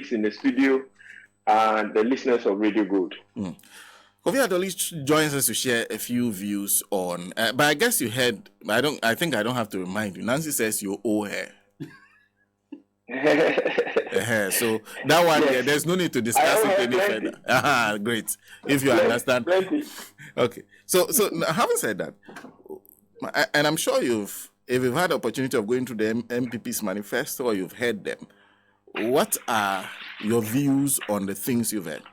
colleagues in the studio, and the listeners of Radio Good. KOFI ADOLI joins us to share a few views on, but I guess you heard, I think I don't have to remind you. Nancy says you owe her. So that one, yes. There's no need to discuss it any further. Great. If you understand. Plenty. Okay. So having said that, and I'm sure if you've had the opportunity of going to the MPP's manifesto or you've heard them, what are your views on the things you've heard?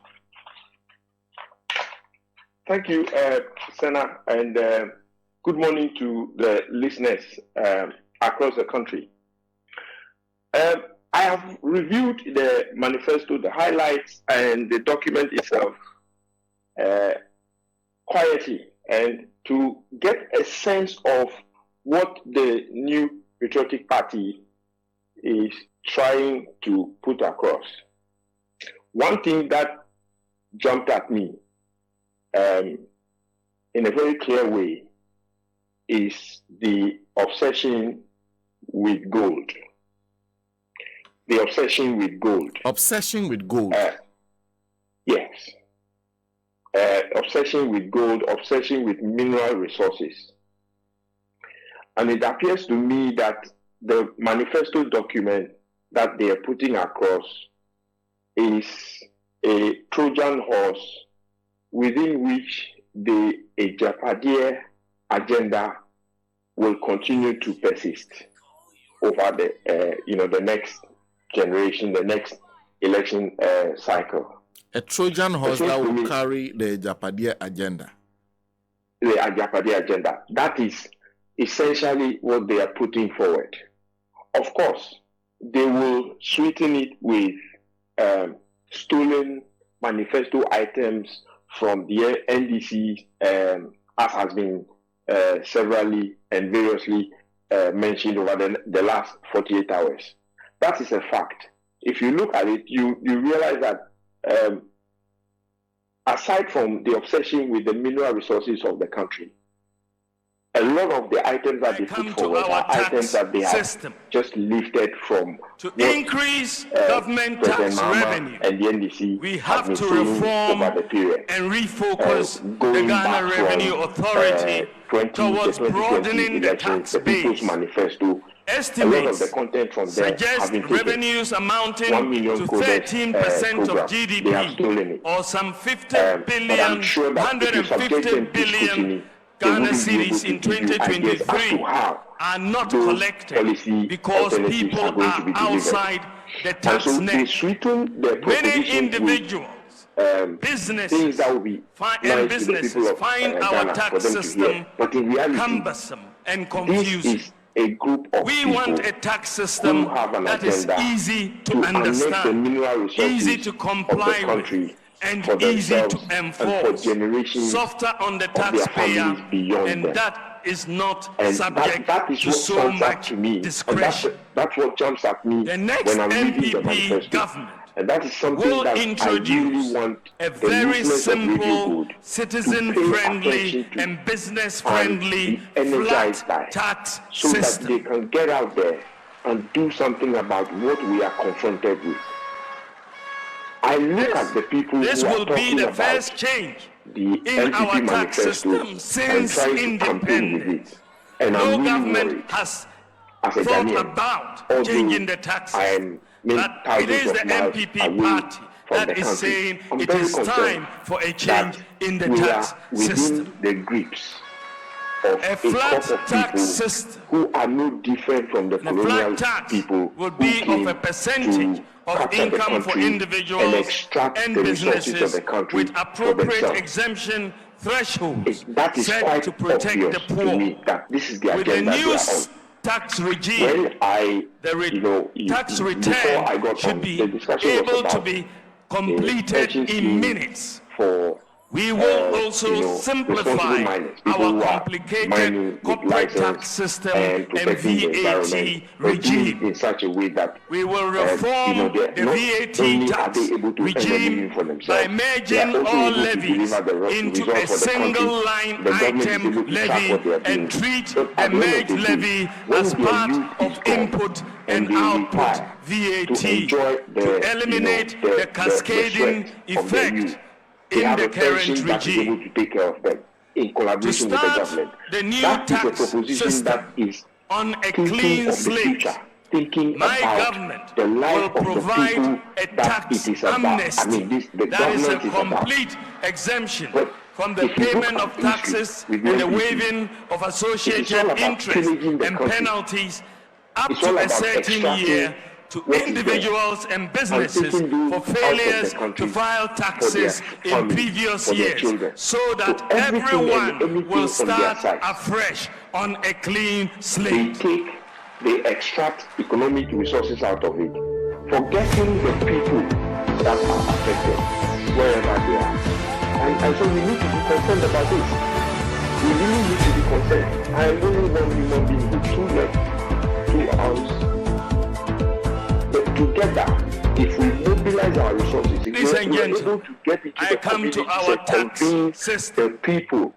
Thank you, Senna, and good morning to the listeners across the country. I have reviewed the manifesto, the highlights, and the document itself quietly, and to get a sense of what the new patriotic party is trying to put across. One thing that jumped at me in a very clear way is the obsession with gold. The obsession with gold. Obsession with gold? Yes. Obsession with gold, obsession with mineral resources. And it appears to me that the manifesto document that they are putting across is a Trojan horse within which the Agyapadie agenda will continue to persist over the next generation, the next election cycle. A Trojan horse that will carry the Agyapadie agenda. The Agyapadie agenda. That is essentially what they are putting forward. Of course, they will sweeten it with stolen manifesto items from the NDC, as has been severally and variously mentioned over the last 48 hours. That is a fact. If you look at it, you realize that aside from the obsession with the mineral resources of the country, a lot of the items that they put forward are items that they have just lifted from to increase government tax revenue. And the NDC we have to reform over the period, and refocus the Ghana Revenue Authority towards broadening the tax base. Manifesto, estimates the content from there suggest revenues amounting to 13% of GDP, or some 50 billion, 150 billion Ghana cedis in 2023 are not collected because people are outside the tax net. Many individuals, businesses, find our tax system cumbersome and confusing. We want a tax system that is easy to understand, easy to comply with, and easy to enforce, softer on the taxpayer, and that is not subject to so much discretion. That's what jumps at me. The next MPP government will introduce a very simple, citizen-friendly and business-friendly flat tax system. So that they can get out there and do something about what we are confronted with. I look at the people this who are will be the about first change the in our tax system since independence. No government has thought about changing the taxes. But it is the MPP party that is saying it is time for a change in the tax system. The grips of a flat tax system who are no different from the colonial people will be of a percentage of income for individuals and businesses with appropriate exemption thresholds set to protect the poor. With the new tax regime, tax return should be able to be completed in minutes We will also simplify our complicated corporate tax system and VAT regime. In such a way that we will reform the VAT tax regime by merging all levies into a single line item levy and treat the merged levy as part of input and output VAT to eliminate the cascading effect in the current regime. To start the new tax system on a clean slate, my government will provide a tax amnesty that is a complete exemption from the payment of taxes and the waiving of associated interest and penalties up to a certain year to individuals and businesses for failures to file taxes in previous years, so that everyone will start afresh on a clean slate. They extract economic resources out of it, forgetting the people that are affected wherever they are. And so we need to be concerned about this. We really need to be concerned. I am only one human being with 2 legs, 2 arms. But together, if we mobilize our resources, if we are able to get into the community to convince the people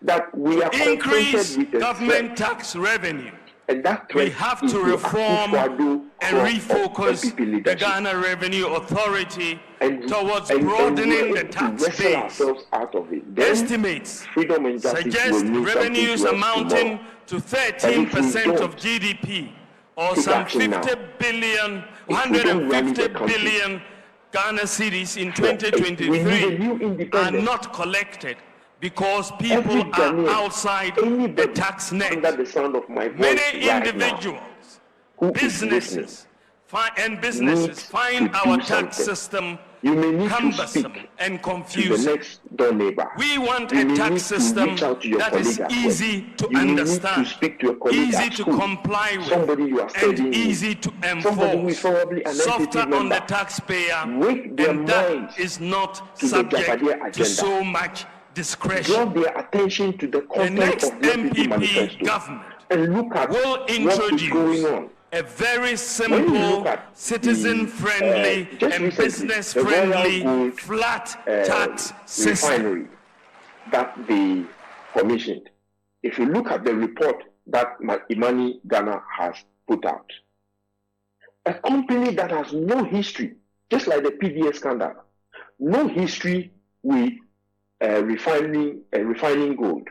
that we are increase with government tax revenue, and that we have to reform and refocus the Ghana Revenue Authority towards broadening the tax base. Estimates suggest revenues amounting to 13% of GDP, or some 150 billion Ghana cedis in 2023 are not collected because people are outside the tax net. Many individuals, businesses find our tax system cumbersome and confusing. We want a tax system that is easy to understand, easy to comply with, and easy to enforce, softer on the taxpayer, and that is not subject to so much discretion. Draw their attention to the next MPP government will introduce a very simple, citizen-friendly and business-friendly flat tax system that they commissioned. If you look at the report that Imani Ghana has put out, a company that has no history, just like the PDS scandal, no history with refining gold,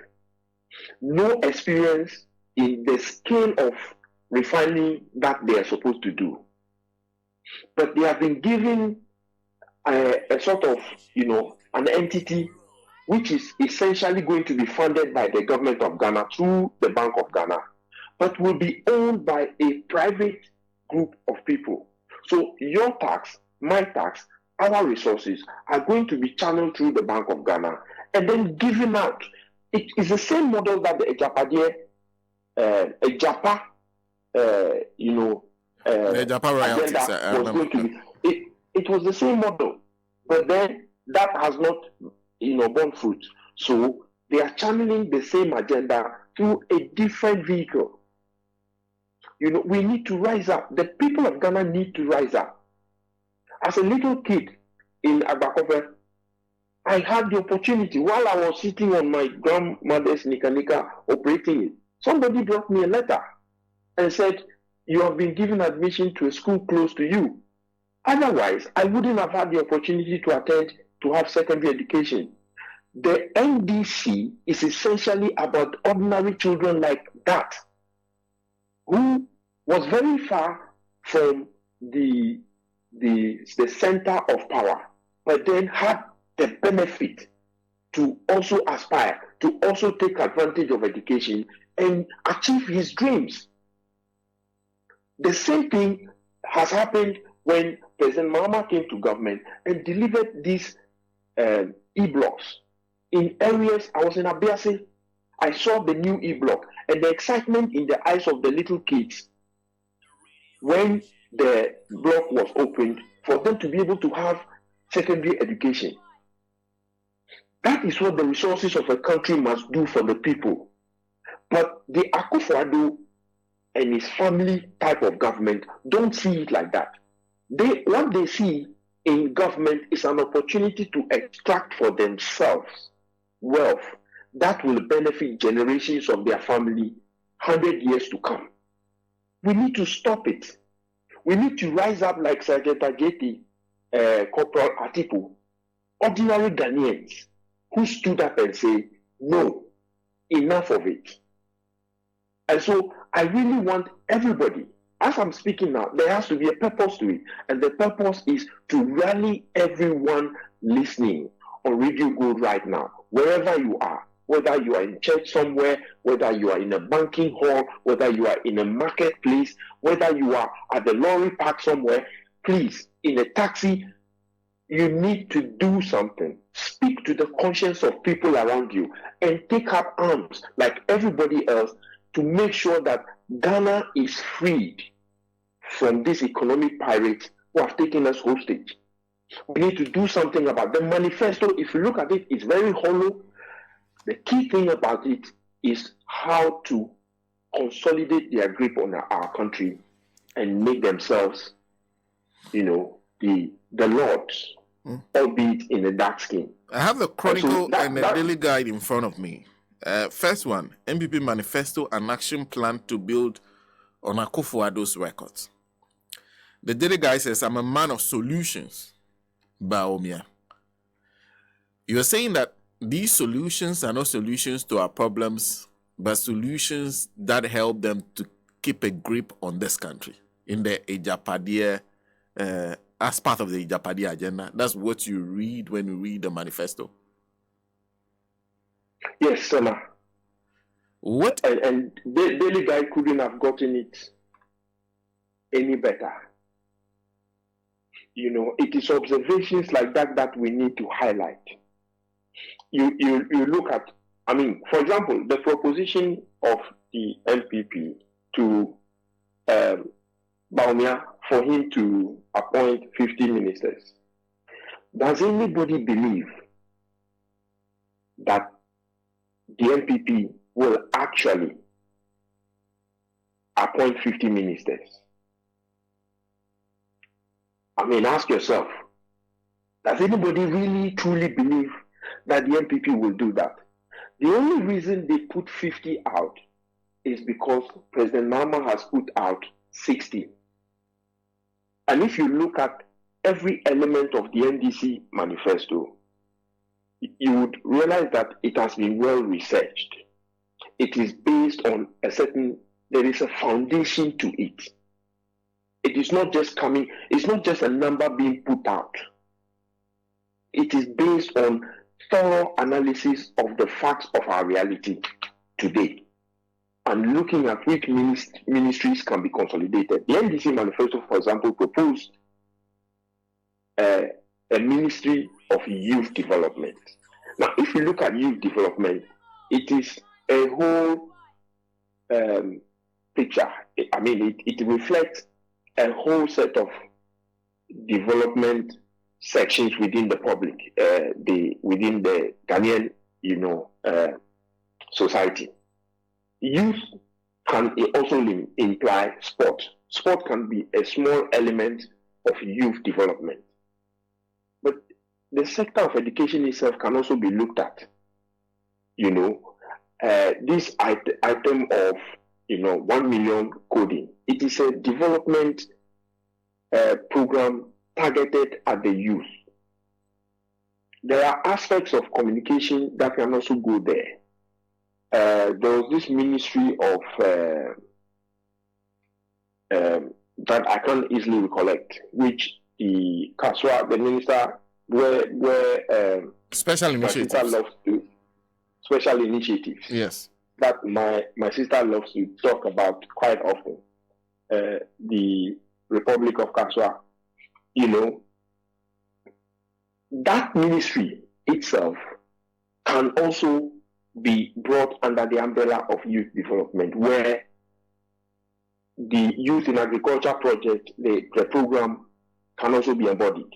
no experience in the scale of refining that they are supposed to do, but they have been given a sort of, an entity which is essentially going to be funded by the government of Ghana through the Bank of Ghana, but will be owned by a private group of people. So your tax, my tax, our resources are going to be channeled through the Bank of Ghana and then given out. It is the same model that the Agyapadie, Agyapa, Agyapa royalties was going to be. It was the same model, but then that has not, borne fruit. So they are channeling the same agenda through a different vehicle. We need to rise up. The people of Ghana need to rise up. As a little kid in Agyapadie, I had the opportunity while I was sitting on my grandmother's nika operating it. Somebody brought me a letter and said, "You have been given admission to a school close to you." Otherwise, I wouldn't have had the opportunity to have secondary education. The NDC is essentially about ordinary children like that, who was very far from the center of power, but then had the benefit to also aspire, to also take advantage of education and achieve his dreams. The same thing has happened when President Mahama came to government and delivered these e-blocks in areas. I was in Abiase. I saw the new e-block and the excitement in the eyes of the little kids when the block was opened for them to be able to have secondary education. That is what the resources of a country must do for the people. But the Akufo-Addo and his family type of government don't see it like that. What they see in government is an opportunity to extract for themselves wealth that will benefit generations of their family 100 years to come. We need to stop it. We need to rise up like Sergeant Agyapadie, Corporal Atiku, ordinary Ghanaians who stood up and say, no, enough of it. And so I really want everybody, as I'm speaking now, there has to be a purpose to it. And the purpose is to rally everyone listening on Radio Gold right now, wherever you are, whether you are in church somewhere, whether you are in a banking hall, whether you are in a marketplace, whether you are at the lorry park somewhere, please, in a taxi, you need to do something. Speak to the conscience of people around you and take up arms like everybody else to make sure that Ghana is freed from these economic pirates who have taken us hostage. We need to do something about the manifesto. If you look at it, it's very hollow. The key thing about it is how to consolidate their grip on our country and make themselves, the lords, albeit in a dark skin. I have the Chronicle and the Daily Guide in front of me. First one, MPP Manifesto, an action plan to build on Akufo-Addo's records. The Daily Guide says, I'm a man of solutions, Bawumia. You're saying that these solutions are not solutions to our problems, but solutions that help them to keep a grip on this country in the Agyapadie, as part of the Agyapadie agenda. That's what you read when you read the manifesto. Yes, sir. What? And the Daily Guide couldn't have gotten it any better. It is observations like that we need to highlight. You look at, for example, the proposition of the MPP to Bawumia for him to appoint 50 ministers. Does anybody believe that the MPP will actually appoint 50 ministers? Ask yourself, does anybody really truly believe that the MPP will do that? The only reason they put 50 out is because President Mahama has put out 60. And if you look at every element of the NDC manifesto, you would realize that it has been well researched. It is based on there is a foundation to it. It is not just it's not just a number being put out. It is based on thorough analysis of the facts of our reality today and looking at which ministries can be consolidated. The NDC manifesto, for example, proposed a ministry of youth development. Now, if you look at youth development, it is a whole picture. It reflects a whole set of development sections within the public, within the Ghanaian, society. Youth can also imply sport. Sport can be a small element of youth development. But the sector of education itself can also be looked at. This item of 1 million coding, it is a development program targeted at the youth. There are aspects of communication that can also go there. There was this ministry of that I can't easily recollect, which the minister where special initiatives. Special initiatives. Yes. That my sister loves to talk about quite often. The Republic of Kaswa. That ministry itself can also be brought under the umbrella of youth development, where the Youth in Agriculture project, the program, can also be embodied.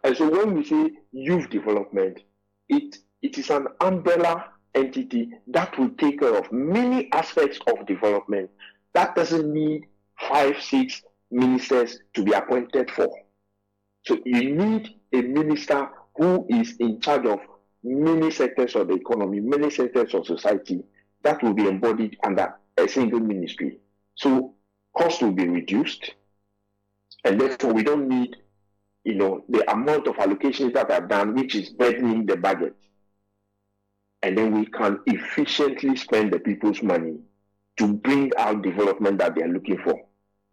And so when we say youth development, it it is an umbrella entity that will take care of many aspects of development. That doesn't need 5, 6 ministers to be appointed for. So you need a minister who is in charge of many sectors of the economy, many sectors of society that will be embodied under a single ministry. So cost will be reduced, and therefore we don't need, the amount of allocations that are done, which is burdening the budget. And then we can efficiently spend the people's money to bring out development that they are looking for.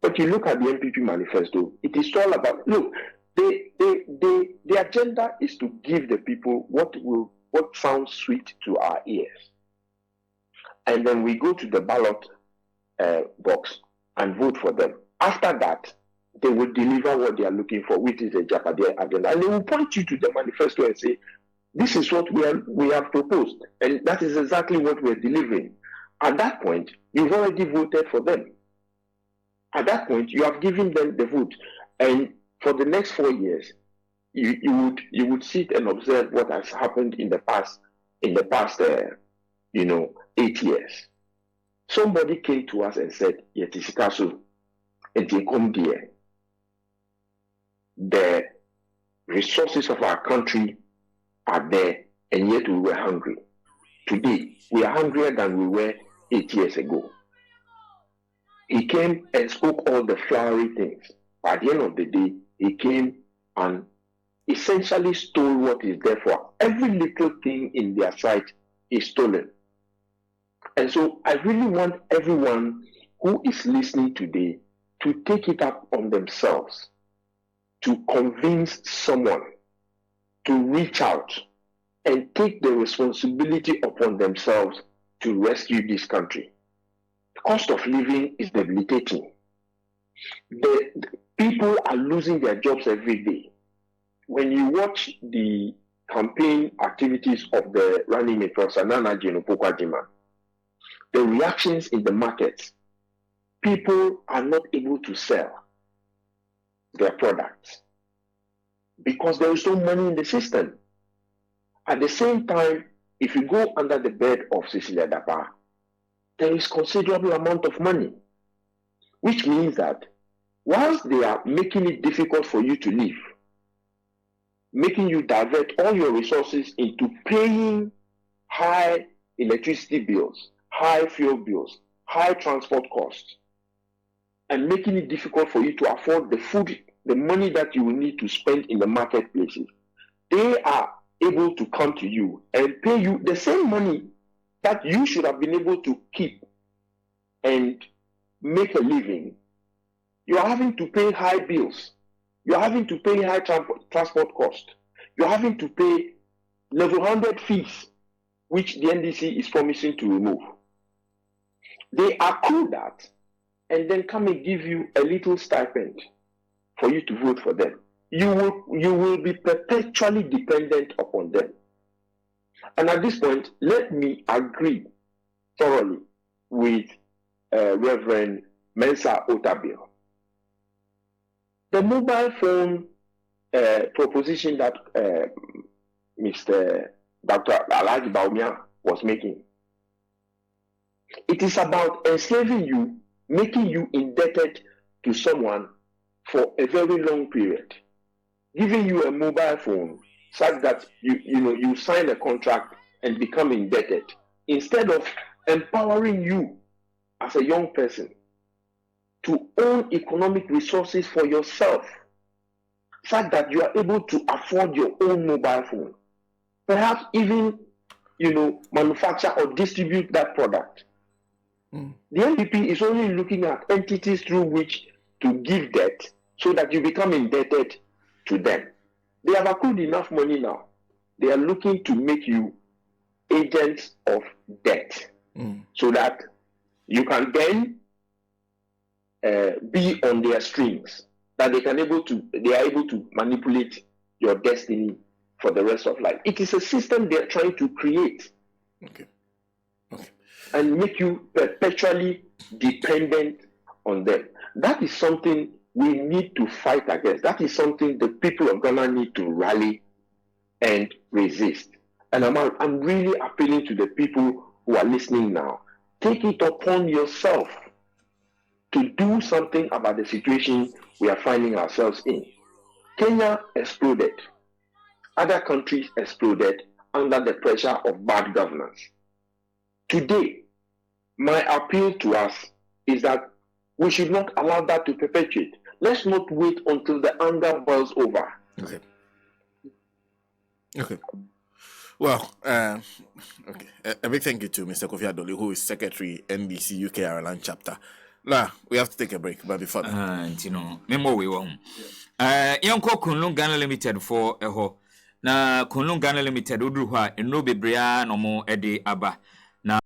But you look at the MPP manifesto, it is all about, look, the agenda is to give the people what sounds sweet to our ears. And then we go to the ballot box and vote for them. After that, they will deliver what they are looking for, which is a Agyapadie agenda. And they will point you to the manifesto and say, this is what we have proposed. And that is exactly what we're delivering. At that point, you've already voted for them. At that point, you have given them the vote. And for the next 4 years, you would sit and observe what has happened in the past 8 years. Somebody came to us and said, Yetisikasu, dear, the resources of our country are there, and yet we were hungry. Today, we are hungrier than we were 8 years ago. He came and spoke all the flowery things. At the end of the day, he came and essentially stole what is there for. Every little thing in their sight is stolen. And so I really want everyone who is listening today to take it up on themselves, to convince someone, to reach out and take the responsibility upon themselves to rescue this country. The cost of living is debilitating. The people are losing their jobs every day. When you watch the campaign activities of the running mate Professor Nana Agyapadie, the reactions in the markets, people are not able to sell their products because there is no money in the system. At the same time, if you go under the bed of Cecilia Dapa, there is considerable amount of money, which means that whilst they are making it difficult for you to live, making you divert all your resources into paying high electricity bills, high fuel bills, high transport costs, and making it difficult for you to afford the food, the money that you will need to spend in the marketplaces, they are able to come to you and pay you the same money that you should have been able to keep and make a living. You are having to pay high bills. You are having to pay high transport costs. You are having to pay level 100 fees, which the NDC is promising to remove. They accrue that and then come and give you a little stipend for you to vote for them. You will be perpetually dependent upon them. And at this point, let me agree thoroughly with Reverend Mensa Otabil. The mobile phone proposition that Mr. Dr. Agyapadie Bawumia was making, it is about enslaving you, making you indebted to someone for a very long period, giving you a mobile phone such that you sign a contract and become indebted, instead of empowering you as a young person to own economic resources for yourself, such that you are able to afford your own mobile phone, perhaps even manufacture or distribute that product. The NPP is only looking at entities through which to give debt so that you become indebted to them. They have accrued enough money now. They are looking to make you agents of debt so that you can then be on their strings, that they are able to manipulate your destiny for the rest of life. It is a system they are trying to create. Okay. And make you perpetually dependent on them. That is something we need to fight against. That is something the people of Ghana need to rally and resist. And I'm really appealing to the people who are listening now. Take it upon yourself to do something about the situation we are finding ourselves in. Kenya exploded. Other countries exploded under the pressure of bad governance. Today, my appeal to us is that we should not allow that to perpetuate. Let's not wait until the anger boils over. Okay. Well, okay. A big thank you to Mr. Kofi Adoli, who is Secretary, NBC UK Ireland chapter. Nah, we have to take a break, but before that, memo we won. Yanko Kunlung Ghana Limited for a ho. Na Kunlung Ghana Limited udruha eno bebrea no mo ede aba.